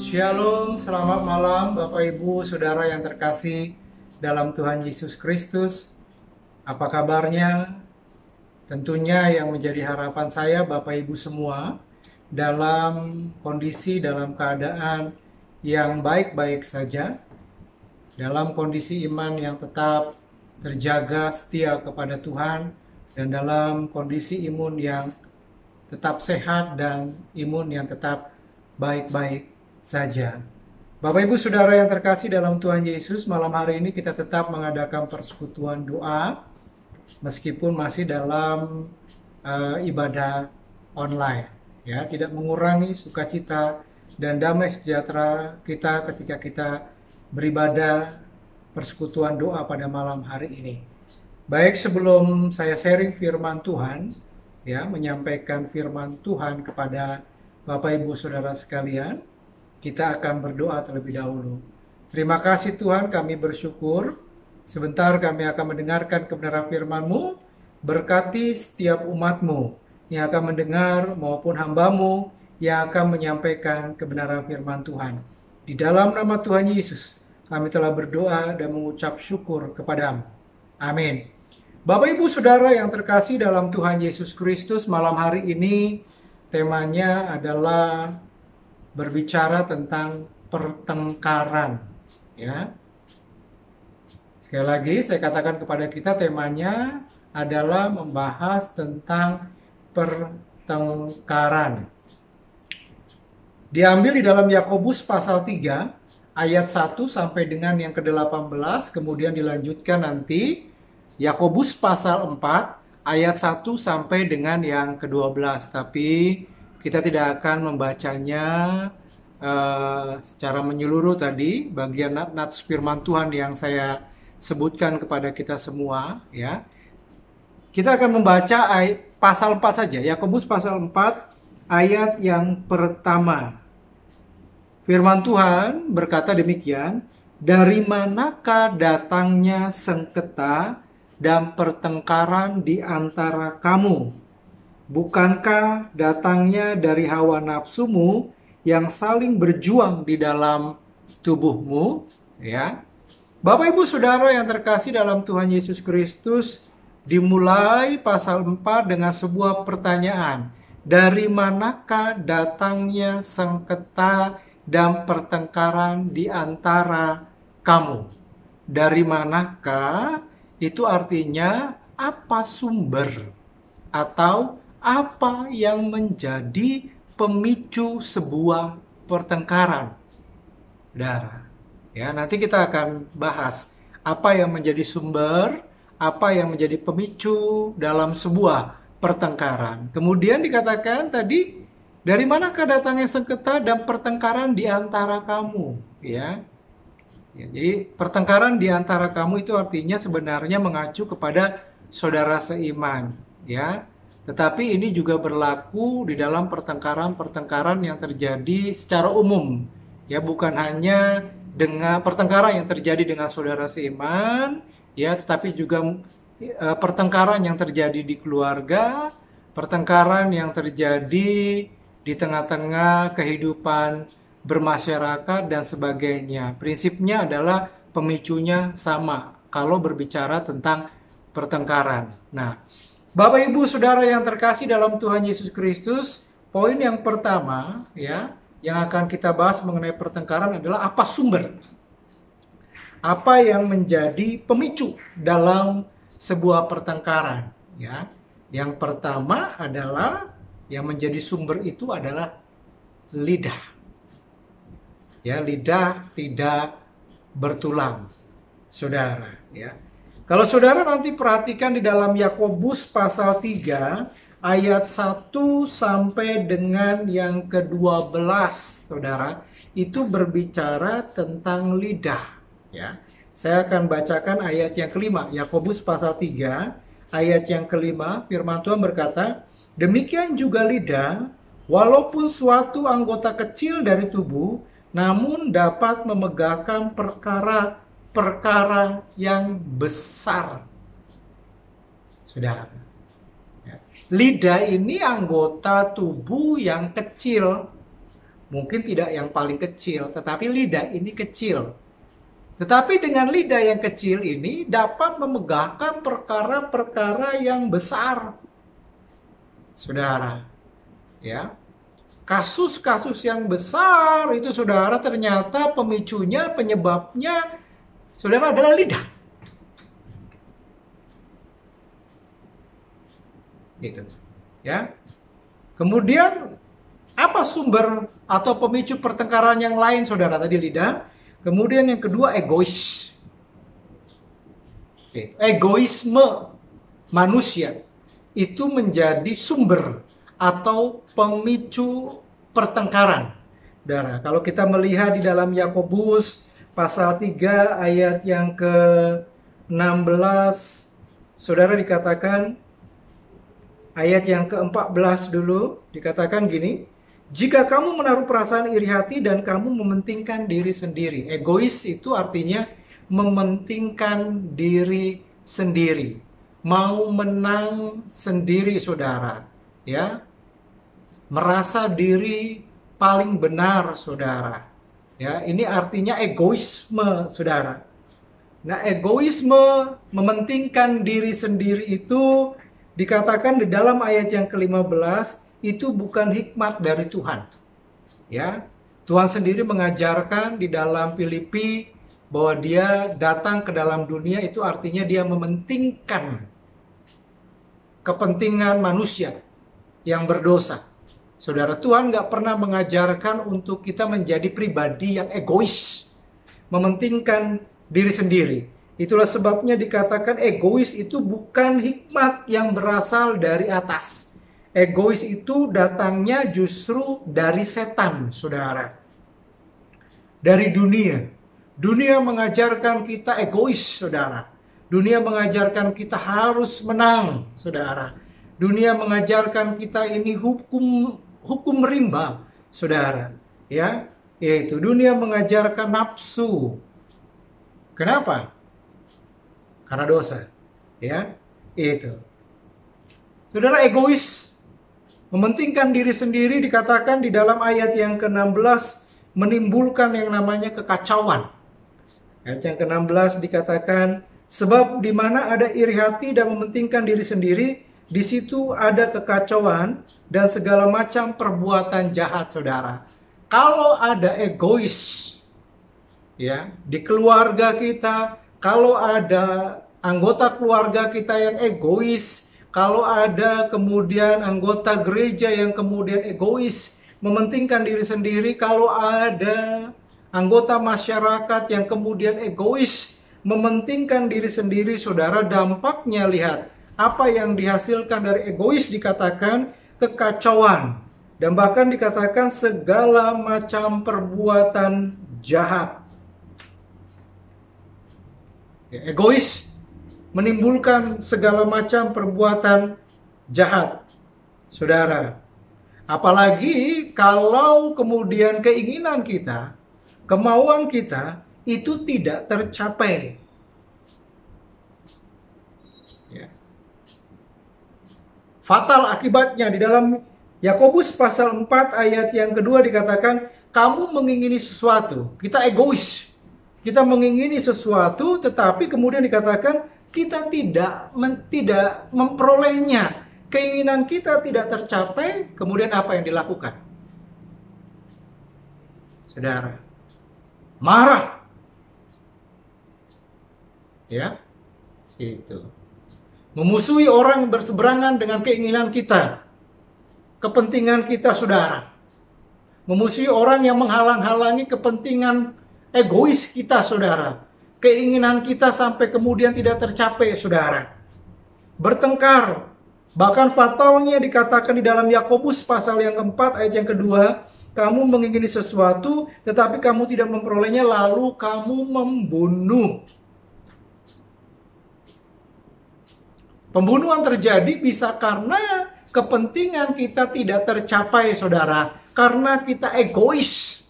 Shalom, selamat malam Bapak Ibu, Saudara yang terkasih dalam Tuhan Yesus Kristus. Apa kabarnya? Tentunya yang menjadi harapan saya Bapak Ibu semua dalam kondisi, dalam keadaan yang baik-baik saja, dalam kondisi iman yang tetap terjaga setia kepada Tuhan, dan dalam kondisi imun yang tetap sehat dan imun yang tetap baik-baik saja. Bapak Ibu Saudara yang terkasih dalam Tuhan Yesus, malam hari ini kita tetap mengadakan persekutuan doa meskipun masih dalam ibadah online, ya, tidak mengurangi sukacita dan damai sejahtera kita ketika kita beribadah persekutuan doa pada malam hari ini. Baik, sebelum saya sharing firman Tuhan, ya, menyampaikan firman Tuhan kepada Bapak Ibu Saudara sekalian, kita akan berdoa terlebih dahulu. Terima kasih Tuhan, kami bersyukur. Sebentar kami akan mendengarkan kebenaran firman-Mu. Berkati setiap umat-Mu yang akan mendengar maupun hamba-Mu yang akan menyampaikan kebenaran firman Tuhan. Di dalam nama Tuhan Yesus, kami telah berdoa dan mengucap syukur kepada-Mu. Amin. Bapak Ibu Saudara yang terkasih dalam Tuhan Yesus Kristus, malam hari ini temanya adalah berbicara tentang pertengkaran, ya. Sekali lagi saya katakan kepada kita, temanya adalah membahas tentang pertengkaran. Diambil di dalam Yakobus pasal 3 ayat 1 sampai dengan yang ke-18, kemudian dilanjutkan nanti Yakobus pasal 4 ayat 1 sampai dengan yang ke-12. Tapi kita tidak akan membacanya secara menyeluruh tadi, bagian nats firman Tuhan yang saya sebutkan kepada kita semua, ya. Kita akan membaca pasal 4 saja, Yakobus pasal 4 ayat yang pertama. Firman Tuhan berkata demikian, "Dari manakah datangnya sengketa dan pertengkaran di antara kamu? Bukankah datangnya dari hawa nafsumu yang saling berjuang di dalam tubuhmu?" Ya. Bapak Ibu Saudara yang terkasih dalam Tuhan Yesus Kristus, dimulai pasal 4 dengan sebuah pertanyaan. Dari manakah datangnya sengketa dan pertengkaran di antara kamu? Dari manakah? Itu artinya apa sumber atau apa yang menjadi pemicu sebuah pertengkaran, saudara. Ya, nanti kita akan bahas apa yang menjadi sumber, apa yang menjadi pemicu dalam sebuah pertengkaran. Kemudian dikatakan tadi, dari manakah datangnya sengketa dan pertengkaran di antara kamu, ya. Ya, jadi pertengkaran di antara kamu itu artinya sebenarnya mengacu kepada saudara seiman, ya. Tetapi ini juga berlaku di dalam pertengkaran-pertengkaran yang terjadi secara umum, ya, bukan hanya dengan pertengkaran yang terjadi dengan saudara seiman, ya, tetapi juga pertengkaran yang terjadi di keluarga, pertengkaran yang terjadi di tengah-tengah kehidupan bermasyarakat dan sebagainya. Prinsipnya adalah pemicunya sama kalau berbicara tentang pertengkaran. Nah, Bapak Ibu Saudara yang terkasih dalam Tuhan Yesus Kristus, poin yang pertama, ya, yang akan kita bahas mengenai pertengkaran adalah apa sumber. Apa yang menjadi pemicu dalam sebuah pertengkaran, ya. Yang pertama adalah yang menjadi sumber itu adalah lidah. Ya, lidah tidak bertulang, saudara, ya. Kalau saudara nanti perhatikan di dalam Yakobus pasal 3 ayat 1 sampai dengan yang ke-12, saudara, itu berbicara tentang lidah, ya. Saya akan bacakan ayat yang kelima, Yakobus pasal 3 ayat yang kelima. Firman Tuhan berkata, "Demikian juga lidah, walaupun suatu anggota kecil dari tubuh, namun dapat memegahkan perkara yang besar." Saudara, lidah ini anggota tubuh yang kecil, Mungkin tidak yang paling kecil, tetapi lidah ini kecil. Tetapi dengan lidah yang kecil ini dapat memegahkan perkara-perkara yang besar. Saudara, ya. Kasus-kasus yang besar itu saudara ternyata pemicunya, penyebabnya saudara adalah lidah. Gitu. Ya. Kemudian apa sumber atau pemicu pertengkaran yang lain saudara? Tadi lidah. Kemudian yang kedua egois. Egoisme manusia itu menjadi sumber atau pemicu pertengkaran. Saudara, kalau kita melihat di dalam Yakobus pasal 3 ayat yang ke-16, saudara dikatakan, ayat yang ke-14 dulu, dikatakan gini, jika kamu menaruh perasaan iri hati dan kamu mementingkan diri sendiri. Egois itu artinya mementingkan diri sendiri. Mau menang sendiri saudara. Ya, merasa diri paling benar saudara. Ya, ini artinya egoisme saudara. Nah, egoisme mementingkan diri sendiri itu dikatakan di dalam ayat yang ke-15 itu bukan hikmat dari Tuhan. Ya, Tuhan sendiri mengajarkan di dalam Filipi bahwa dia datang ke dalam dunia itu artinya dia mementingkan kepentingan manusia yang berdosa. Saudara, Tuhan nggak pernah mengajarkan untuk kita menjadi pribadi yang egois, mementingkan diri sendiri. Itulah sebabnya dikatakan egois itu bukan hikmat yang berasal dari atas. Egois itu datangnya justru dari setan, saudara. Dari dunia. Dunia mengajarkan kita egois, saudara. Dunia mengajarkan kita harus menang, saudara. Dunia mengajarkan kita ini hukum rimba, saudara. Ya, yaitu dunia mengajarkan nafsu. Kenapa? Karena dosa. Ya, itu. Saudara, egois, mementingkan diri sendiri dikatakan di dalam ayat yang ke-16 menimbulkan yang namanya kekacauan. Ayat yang ke-16 dikatakan, sebab di mana ada iri hati dan mementingkan diri sendiri, di situ ada kekacauan dan segala macam perbuatan jahat, saudara. Kalau ada egois, ya, di keluarga kita, kalau ada anggota keluarga kita yang egois, kalau ada kemudian anggota gereja yang kemudian egois, mementingkan diri sendiri, kalau ada anggota masyarakat yang kemudian egois, mementingkan diri sendiri, saudara, dampaknya lihat. Apa yang dihasilkan dari egois dikatakan kekacauan. Dan bahkan dikatakan segala macam perbuatan jahat. Ya, egois menimbulkan segala macam perbuatan jahat. Saudara, apalagi kalau kemudian keinginan kita, kemauan kita itu tidak tercapai. Ya. Fatal akibatnya di dalam Yakobus pasal 4 ayat yang kedua dikatakan, kamu mengingini sesuatu, kita egois. Kita mengingini sesuatu tetapi kemudian dikatakan kita tidak memperolehnya. Keinginan kita tidak tercapai, kemudian apa yang dilakukan? Saudara, marah. Ya, itu. Memusuhi orang yang berseberangan dengan keinginan kita. Kepentingan kita, saudara. Memusuhi orang yang menghalang-halangi kepentingan egois kita, saudara. Keinginan kita sampai kemudian tidak tercapai, saudara. Bertengkar. Bahkan fatalnya dikatakan di dalam Yakobus pasal yang keempat ayat yang kedua, kamu mengingini sesuatu tetapi kamu tidak memperolehnya, lalu kamu membunuh. Pembunuhan terjadi bisa karena kepentingan kita tidak tercapai, saudara. Karena kita egois.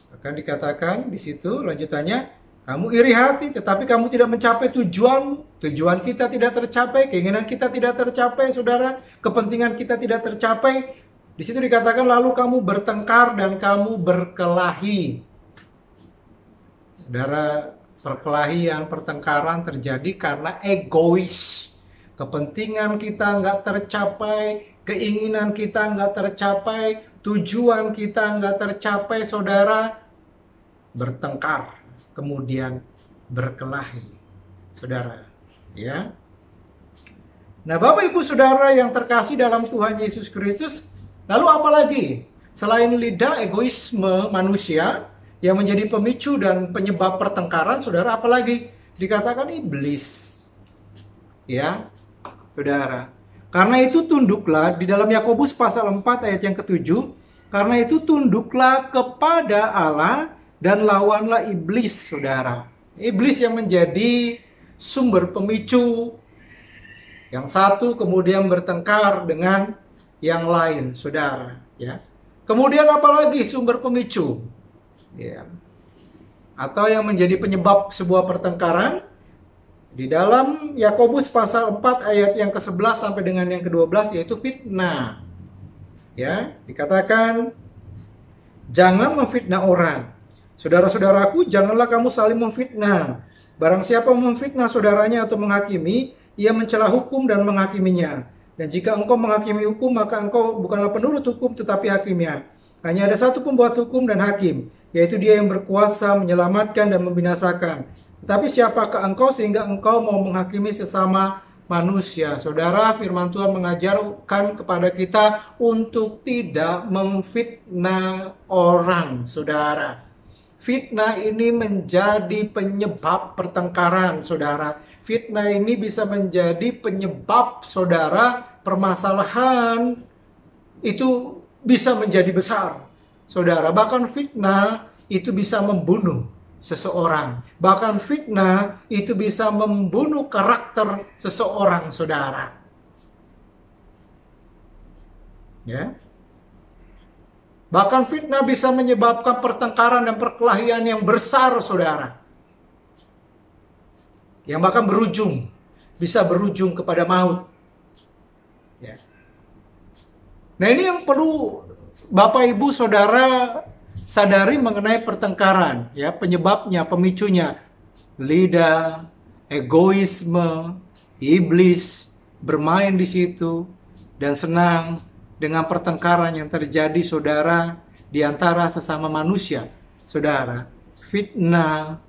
Akan dikatakan di situ lanjutannya, Kamu iri hati, tetapi kamu tidak mencapai tujuan. Tujuan kita tidak tercapai, keinginan kita tidak tercapai, saudara. Kepentingan kita tidak tercapai. Di situ dikatakan lalu kamu bertengkar dan kamu berkelahi. Saudara, perkelahian, pertengkaran terjadi karena egois. Kepentingan kita nggak tercapai, keinginan kita nggak tercapai, tujuan kita nggak tercapai, saudara. Bertengkar, kemudian berkelahi, saudara. Ya. Nah, Bapak Ibu Saudara yang terkasih dalam Tuhan Yesus Kristus, lalu apa lagi? Selain lidah egoisme manusia yang menjadi pemicu dan penyebab pertengkaran, saudara, apa lagi? Dikatakan iblis. Ya, saudara. Karena itu tunduklah, di dalam Yakobus pasal 4 ayat yang ke-7, karena itu tunduklah kepada Allah dan lawanlah iblis, saudara. Iblis yang menjadi sumber pemicu. Yang satu kemudian bertengkar dengan yang lain, saudara. Ya. Kemudian apalagi sumber pemicu? Ya. Atau yang menjadi penyebab sebuah pertengkaran? Di dalam Yakobus pasal 4 ayat yang ke-11 sampai dengan yang ke-12 yaitu fitnah. Ya, dikatakan jangan memfitnah orang. Saudara-saudaraku, janganlah kamu saling memfitnah. Barang siapa memfitnah saudaranya atau menghakimi, ia mencela hukum dan menghakiminya. Dan jika engkau menghakimi hukum, maka engkau bukanlah penurut hukum tetapi hakimnya. Hanya ada satu pembuat hukum dan hakim, yaitu dia yang berkuasa menyelamatkan dan membinasakan. Tetapi siapakah engkau sehingga engkau mau menghakimi sesama manusia? Saudara, firman Tuhan mengajarkan kepada kita untuk tidak memfitnah orang, saudara. Fitnah ini menjadi penyebab pertengkaran, saudara. Fitnah ini bisa menjadi penyebab, saudara, permasalahan itu bisa menjadi besar, saudara. Bahkan fitnah itu bisa membunuh seseorang. Bahkan fitnah itu bisa membunuh karakter seseorang, saudara. Ya. Bahkan fitnah bisa menyebabkan pertengkaran dan perkelahian yang besar, saudara. Yang bahkan bisa berujung kepada maut. Ya. Nah, ini yang perlu Bapak Ibu Saudara sadari mengenai pertengkaran, ya, penyebabnya, pemicunya. Lidah, egoisme, iblis bermain di situ dan senang dengan pertengkaran yang terjadi, saudara, di antara sesama manusia, saudara. Fitnah,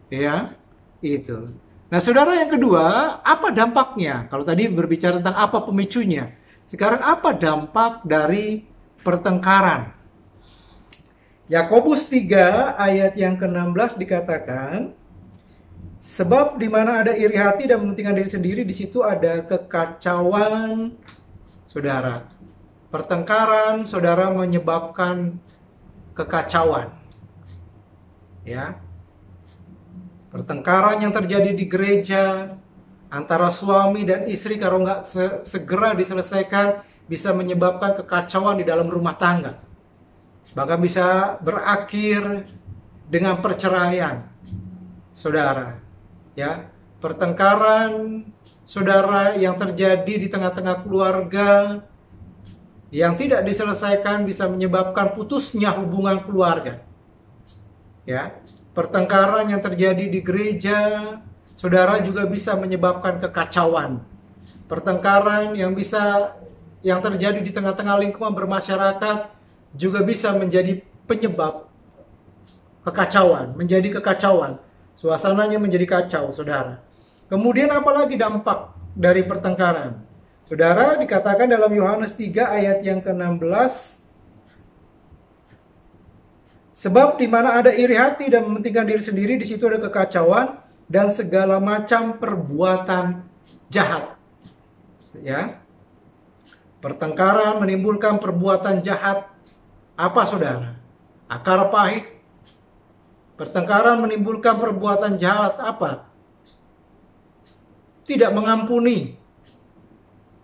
ya, itu. Nah, saudara, yang kedua, apa dampaknya? Kalau tadi berbicara tentang apa pemicunya, sekarang apa dampak dari pertengkaran? Yakobus 3 ayat yang ke-16 dikatakan, sebab di mana ada iri hati dan mementingkan diri sendiri, di situ ada kekacauan, saudara. Pertengkaran, saudara, menyebabkan kekacauan. Ya. Pertengkaran yang terjadi di gereja antara suami dan istri kalau nggak segera diselesaikan bisa menyebabkan kekacauan di dalam rumah tangga. Bahkan bisa berakhir dengan perceraian, saudara. Ya, pertengkaran, saudara, yang terjadi di tengah-tengah keluarga yang tidak diselesaikan bisa menyebabkan putusnya hubungan keluarga. Ya, pertengkaran yang terjadi di gereja, saudara, juga bisa menyebabkan kekacauan. Pertengkaran yang terjadi di tengah-tengah lingkungan bermasyarakat juga bisa menjadi penyebab kekacauan, menjadi kekacauan. Suasananya menjadi kacau, saudara. Kemudian apalagi dampak dari pertengkaran? Saudara, dikatakan dalam Yohanes 3 ayat yang ke-16, sebab di mana ada iri hati dan mementingkan diri sendiri, di situ ada kekacauan dan segala macam perbuatan jahat. Ya. Pertengkaran menimbulkan perbuatan jahat. Apa, saudara? Akar pahit. Pertengkaran menimbulkan perbuatan jahat apa? Tidak mengampuni.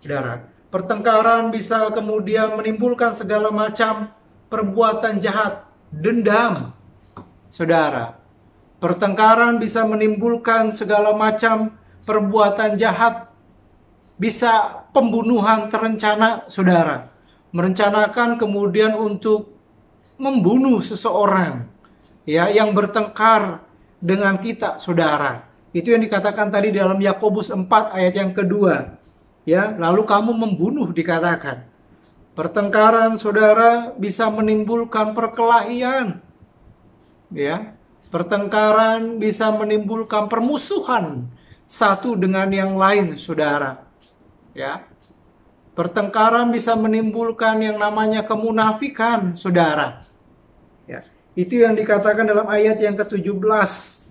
Saudara, pertengkaran bisa kemudian menimbulkan segala macam perbuatan jahat, dendam. Saudara, Pertengkaran bisa menimbulkan segala macam perbuatan jahat, bisa pembunuhan terencana, saudara. Merencanakan kemudian untuk membunuh seseorang, ya, yang bertengkar dengan kita, saudara. Itu yang dikatakan tadi dalam Yakobus 4 ayat yang kedua. Ya, lalu kamu membunuh dikatakan. Pertengkaran, saudara, bisa menimbulkan perkelahian. Ya, pertengkaran bisa menimbulkan permusuhan satu dengan yang lain, saudara. Ya, pertengkaran bisa menimbulkan yang namanya kemunafikan, saudara. Ya, itu yang dikatakan dalam ayat yang ke-17.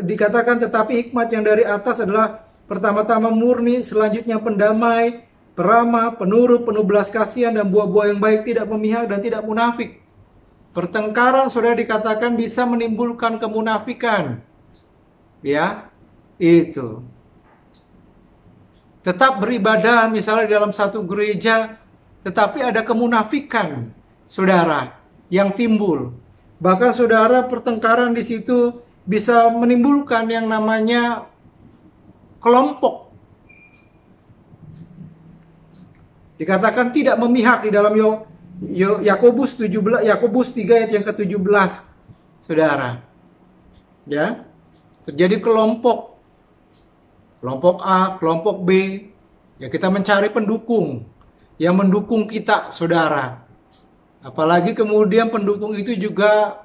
Dikatakan tetapi hikmat yang dari atas adalah pertama-tama murni, selanjutnya pendamai, peramah, penurut, penuh belas kasihan dan buah-buah yang baik, tidak memihak dan tidak munafik. Pertengkaran, saudara, dikatakan bisa menimbulkan kemunafikan. Ya, itu. Tetap beribadah misalnya dalam satu gereja, tetapi ada kemunafikan, saudara, yang timbul. Bahkan, saudara, pertengkaran di situ bisa menimbulkan yang namanya kelompok. Dikatakan tidak memihak di dalam Yakobus 3 ayat yang ke-17, saudara. Ya, terjadi kelompok A, kelompok B. Ya, kita mencari pendukung yang mendukung kita, saudara. Apalagi kemudian pendukung itu juga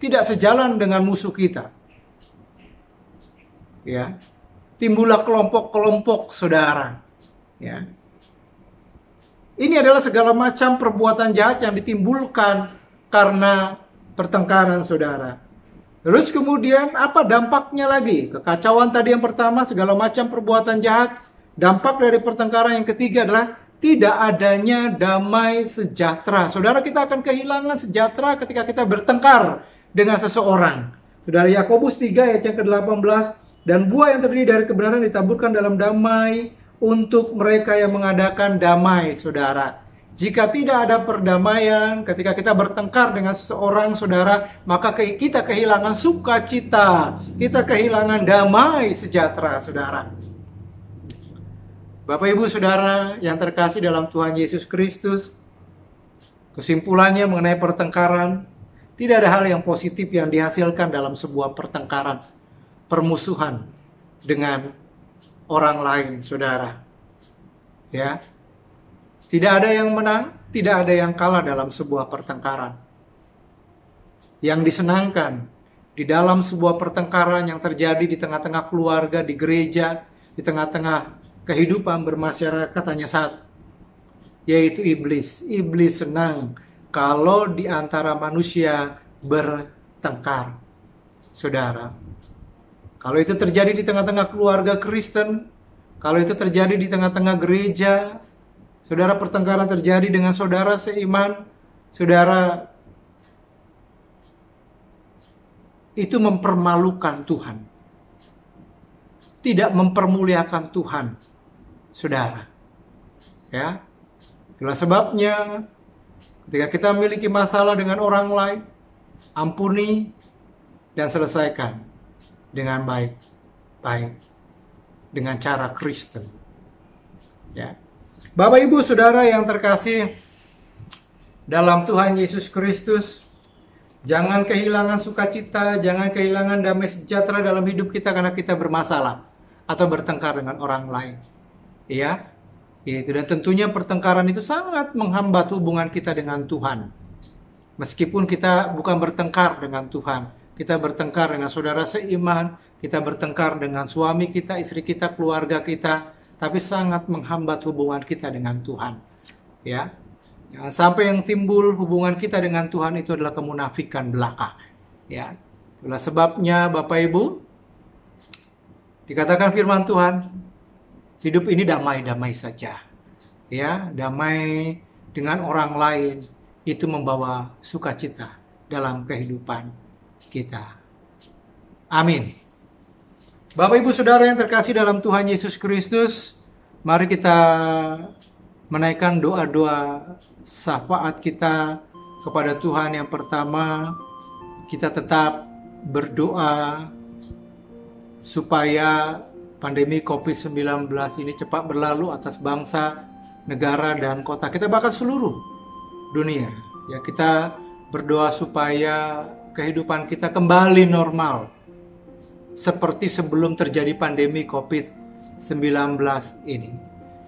tidak sejalan dengan musuh kita. Ya, timbullah kelompok-kelompok, saudara. Ya. Ini adalah segala macam perbuatan jahat yang ditimbulkan karena pertengkaran, saudara. Terus kemudian apa dampaknya lagi? Kekacauan tadi yang pertama, segala macam perbuatan jahat. Dampak dari pertengkaran yang ketiga adalah tidak adanya damai sejahtera. Saudara, kita akan kehilangan sejahtera ketika kita bertengkar dengan seseorang. Saudara, Yakobus 3 ayat yang ke-18, dan buah yang terdiri dari kebenaran ditaburkan dalam damai untuk mereka yang mengadakan damai, saudara. Jika tidak ada perdamaian, ketika kita bertengkar dengan seseorang, saudara, maka kita kehilangan sukacita, kita kehilangan damai sejahtera, saudara. Bapak, Ibu, saudara yang terkasih dalam Tuhan Yesus Kristus, kesimpulannya mengenai pertengkaran, tidak ada hal yang positif yang dihasilkan dalam sebuah pertengkaran, permusuhan dengan orang lain, saudara. Ya. Tidak ada yang menang, tidak ada yang kalah dalam sebuah pertengkaran. Yang disenangkan di dalam sebuah pertengkaran yang terjadi di tengah-tengah keluarga, di gereja, di tengah-tengah kehidupan bermasyarakat hanya satu, yaitu iblis. Iblis senang kalau di antara manusia bertengkar, saudara. Kalau itu terjadi di tengah-tengah keluarga Kristen, kalau itu terjadi di tengah-tengah gereja, saudara, pertengkaran terjadi dengan saudara seiman, saudara, itu mempermalukan Tuhan. Tidak mempermuliakan Tuhan, saudara. Ya, itulah sebabnya ketika kita memiliki masalah dengan orang lain, ampuni dan selesaikan dengan baik-baik, dengan cara Kristen. Ya. Bapak, Ibu, saudara yang terkasih dalam Tuhan Yesus Kristus, jangan kehilangan sukacita, jangan kehilangan damai sejahtera dalam hidup kita karena kita bermasalah atau bertengkar dengan orang lain. Ya, itu. Dan tentunya pertengkaran itu sangat menghambat hubungan kita dengan Tuhan. Meskipun kita bukan bertengkar dengan Tuhan, kita bertengkar dengan saudara seiman, kita bertengkar dengan suami kita, istri kita, keluarga kita, tapi sangat menghambat hubungan kita dengan Tuhan. Ya, jangan sampai yang timbul hubungan kita dengan Tuhan itu adalah kemunafikan belaka. Ya, itulah sebabnya Bapak Ibu, dikatakan firman Tuhan, hidup ini damai-damai saja. Ya, damai dengan orang lain itu membawa sukacita dalam kehidupan kita. Amin. Bapak, Ibu, saudara yang terkasih dalam Tuhan Yesus Kristus, mari kita menaikkan doa-doa syafaat kita kepada Tuhan. Yang pertama, kita tetap berdoa supaya pandemi COVID-19 ini cepat berlalu atas bangsa, negara, dan kota kita, bahkan seluruh dunia. Ya, kita berdoa supaya kehidupan kita kembali normal seperti sebelum terjadi pandemi COVID-19 ini.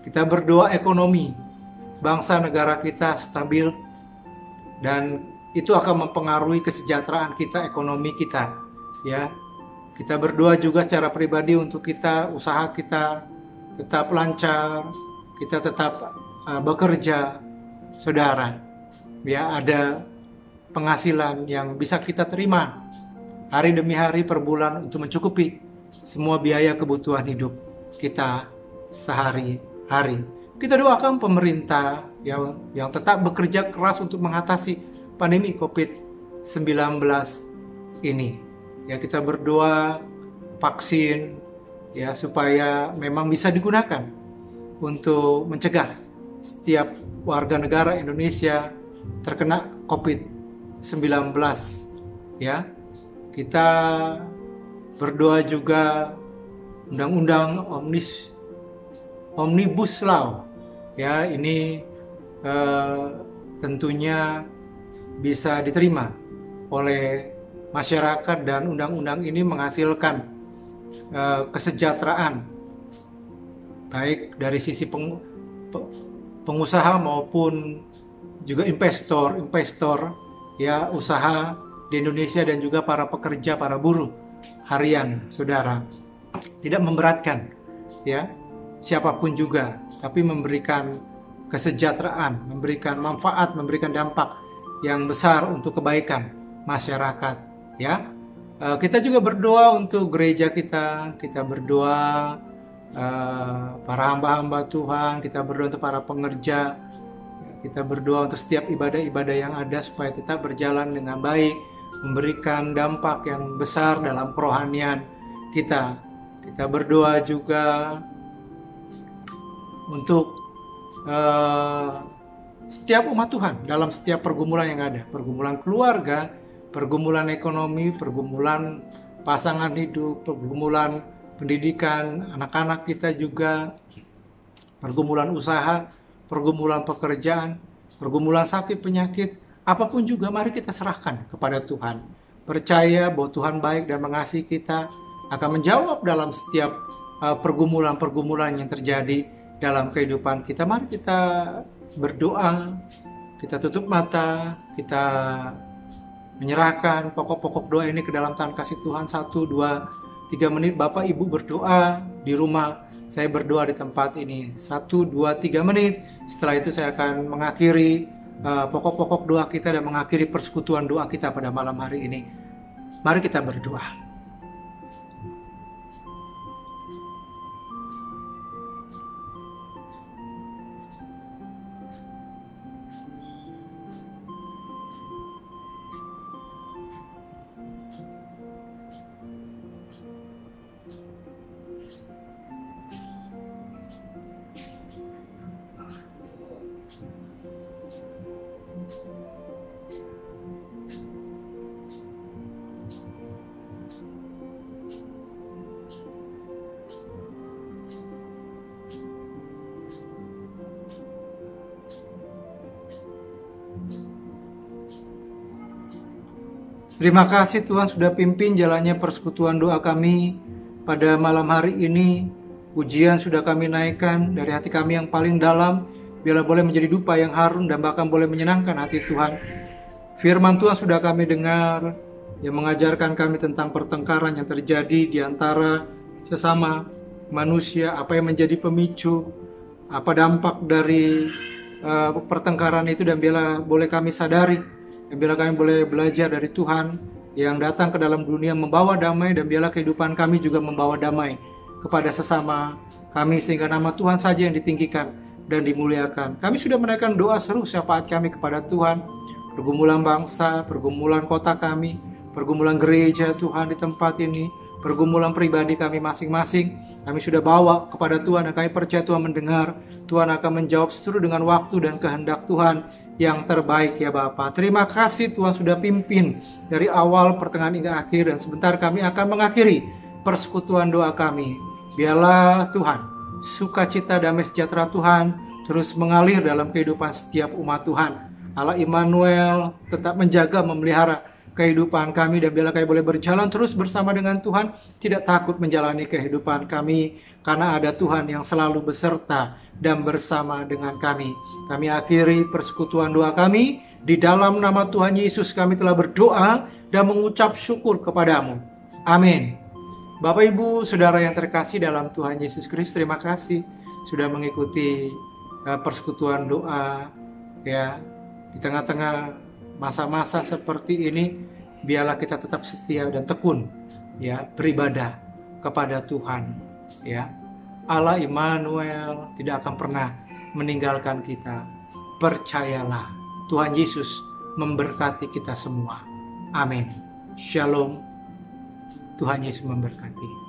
Kita berdoa ekonomi bangsa negara kita stabil, dan itu akan mempengaruhi kesejahteraan kita, ekonomi kita. Ya, kita berdoa juga secara pribadi untuk kita, usaha kita tetap lancar, kita tetap bekerja, saudara. Ya, ada penghasilan yang bisa kita terima hari demi hari per bulan untuk mencukupi semua biaya kebutuhan hidup kita sehari-hari. Kita doakan pemerintah yang tetap bekerja keras untuk mengatasi pandemi COVID-19 ini. Ya, kita berdoa vaksin ya supaya memang bisa digunakan untuk mencegah setiap warga negara Indonesia terkena COVID-19 ya. Kita berdoa juga undang-undang Omnibus Law ya, ini tentunya bisa diterima oleh masyarakat, dan undang-undang ini menghasilkan kesejahteraan baik dari sisi pengusaha maupun juga investor ya, usaha di Indonesia, dan juga para pekerja, para buruh harian, saudara. Tidak memberatkan ya siapapun juga, tapi memberikan kesejahteraan, memberikan manfaat, memberikan dampak yang besar untuk kebaikan masyarakat ya. Kita juga berdoa untuk gereja kita berdoa para hamba-hamba Tuhan, kita berdoa untuk para pengerja, kita berdoa untuk setiap ibadah-ibadah yang ada supaya tetap berjalan dengan baik, memberikan dampak yang besar dalam kerohanian kita. Kita berdoa juga untuk setiap umat Tuhan dalam setiap pergumulan yang ada, pergumulan keluarga, pergumulan ekonomi, pergumulan pasangan hidup, pergumulan pendidikan anak-anak kita juga, pergumulan usaha, pergumulan pekerjaan, pergumulan sakit penyakit, apapun juga mari kita serahkan kepada Tuhan. Percaya bahwa Tuhan baik dan mengasihi kita, akan menjawab dalam setiap pergumulan-pergumulan yang terjadi dalam kehidupan kita. Mari kita berdoa, kita tutup mata, kita menyerahkan pokok-pokok doa ini ke dalam tangan kasih Tuhan. 1, 2, 3 menit Bapak Ibu berdoa di rumah, saya berdoa di tempat ini 1, 2, 3 menit. Setelah itu saya akan mengakhiri pokok-pokok doa kita dan mengakhiri persekutuan doa kita pada malam hari ini. Mari kita berdoa. Terima kasih Tuhan sudah pimpin jalannya persekutuan doa kami pada malam hari ini. Pujian sudah kami naikkan dari hati kami yang paling dalam, biarlah boleh menjadi dupa yang harum dan bahkan boleh menyenangkan hati Tuhan. Firman Tuhan sudah kami dengar yang mengajarkan kami tentang pertengkaran yang terjadi di antara sesama manusia, apa yang menjadi pemicu, apa dampak dari pertengkaran itu, dan biarlah boleh kami sadari, dan biarlah kami boleh belajar dari Tuhan yang datang ke dalam dunia membawa damai, dan biarlah kehidupan kami juga membawa damai kepada sesama kami, sehingga nama Tuhan saja yang ditinggikan dan dimuliakan. Kami sudah menaikkan doa seru syafaat kami kepada Tuhan, pergumulan bangsa, pergumulan kota kami, pergumulan gereja Tuhan di tempat ini, pergumulan pribadi kami masing-masing, kami sudah bawa kepada Tuhan dan kami percaya Tuhan mendengar. Tuhan akan menjawab seturut dengan waktu dan kehendak Tuhan yang terbaik ya Bapa. Terima kasih Tuhan sudah pimpin dari awal, pertengahan hingga akhir, dan sebentar kami akan mengakhiri persekutuan doa kami. Biarlah Tuhan, sukacita damai sejahtera Tuhan terus mengalir dalam kehidupan setiap umat Tuhan. Allah Immanuel tetap menjaga, memelihara kehidupan kami, dan biarlah kami boleh berjalan terus bersama dengan Tuhan, tidak takut menjalani kehidupan kami, karena ada Tuhan yang selalu beserta dan bersama dengan kami. Kami akhiri persekutuan doa kami, di dalam nama Tuhan Yesus kami telah berdoa dan mengucap syukur kepadamu. Amin. Bapak Ibu Saudara yang terkasih dalam Tuhan Yesus Kristus, terima kasih sudah mengikuti persekutuan doa ya. Di tengah-tengah masa-masa seperti ini, biarlah kita tetap setia dan tekun ya, beribadah kepada Tuhan ya. Allah Immanuel tidak akan pernah meninggalkan kita. Percayalah, Tuhan Yesus memberkati kita semua. Amin. Shalom. Tuhan Yesus memberkati.